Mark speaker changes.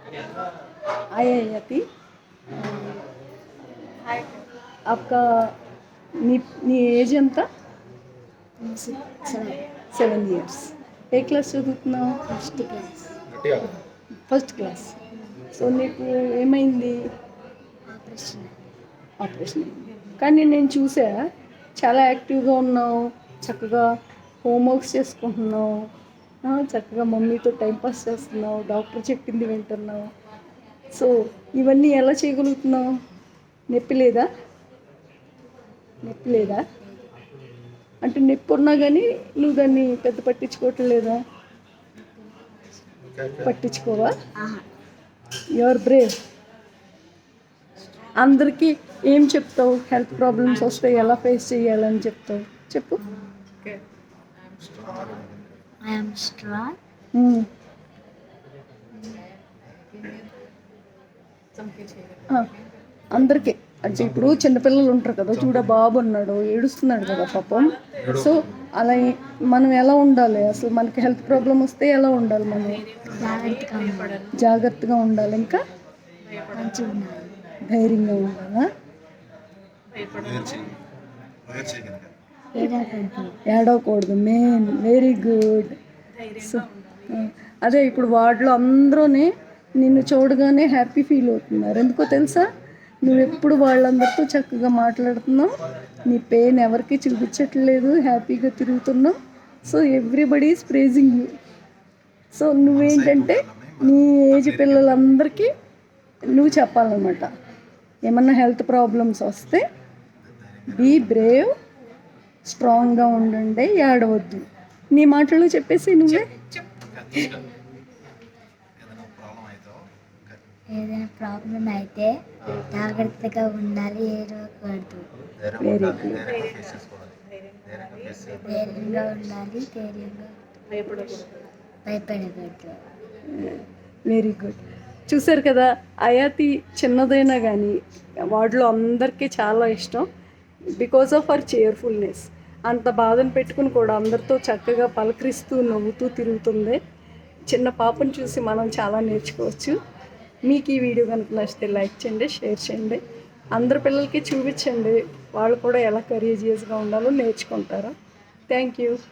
Speaker 1: हाय अयति आपका नी नी ఏజ్ ఎంత? 7 ఇయర్స్. ఏ క్లాస్ చదువుతున్నావు? First class. సో నీకు ఏమైంది? ఆపరేషన్ అయింది. కానీ నేను చూసా చాలా యాక్టివ్గా ఉన్నావు, చక్కగా హోంవర్క్స్ చేసుకుంటున్నావు, చక్కగా మమ్మీతో టైంపాస్ చేస్తున్నావు, డాక్టర్ చెప్పింది వింటున్నావు. సో ఇవన్నీ ఎలా చేయగలుగుతున్నావు? నొప్పి లేదా? నొప్పి లేదా అంటే నొప్పి ఉన్నా కానీ నువ్వు దాన్ని పెద్ద పట్టించుకోవట్లేదా? పట్టించుకోవా? Your Brave. అందరికీ ఏం చెప్తావు? హెల్త్ ప్రాబ్లమ్స్ వస్తే ఎలా ఫేస్ చేయాలని చెప్తావు? చెప్పు. అందరికీ అంటే ఇప్పుడు చిన్నపిల్లలు ఉంటారు కదా, చూడ బాబు ఉన్నాడు ఏడుస్తున్నాడు కదా పాపం. సో అలా మనం ఎలా ఉండాలి? అసలు మనకి హెల్త్ ప్రాబ్లం వస్తే ఎలా ఉండాలి? మనం జాగ్రత్తగా ఉండాలి, ఇంకా ధైర్యంగా ఉండాలా? ఏడవకూడదు, మెయిన్. Very good. సో అదే ఇప్పుడు వార్డులో అందరూనే నిన్ను చూడగానే హ్యాపీ ఫీల్ అవుతున్నారు. ఎందుకో తెలుసా? నువ్వు ఎప్పుడు వాళ్ళందరితో చక్కగా మాట్లాడుతున్నావు, నీ పెయిన్ ఎవరికి చూపించట్లేదు, హ్యాపీగా తిరుగుతున్నావు. So everybody is praising you. So నువ్వేంటంటే నీ ఏజ్ పిల్లలందరికీ నువ్వు చెప్పాలన్నమాట, ఏమన్నా హెల్త్ ప్రాబ్లమ్స్ వస్తే బీ బ్రేవ్, స్ట్రాంగ్గా ఉండండి, ఏడవద్దు. నీ మాటలు చెప్పేసి నువ్వే.
Speaker 2: ఏదైనా ప్రాబ్లం అయితే జాగ్రత్తగా ఉండాలి, ఏడవకూడదు.
Speaker 1: Very good.
Speaker 2: ధైర్యంగా ఉండాలి, భయపడకూడదు.
Speaker 1: Very good. చూసారు కదా, అయాతి చిన్నదైనా కానీ వార్డులో అందరికీ చాలా ఇష్టం. Because of our cheerfulness. అంత బాధను పెట్టుకుని కూడా అందరితో చక్కగా పలకరిస్తూ నవ్వుతూ తిరుగుతుంది. చిన్న పాపను చూసి మనం చాలా నేర్చుకోవచ్చు. మీకు ఈ వీడియో కనుక నచ్చితే లైక్ చేయండి, షేర్ చేయండి, అందరి పిల్లలకి చూపించండి. వాళ్ళు కూడా ఎలా కరేజియస్గా ఉండాలో నేర్చుకుంటారు. Thank you.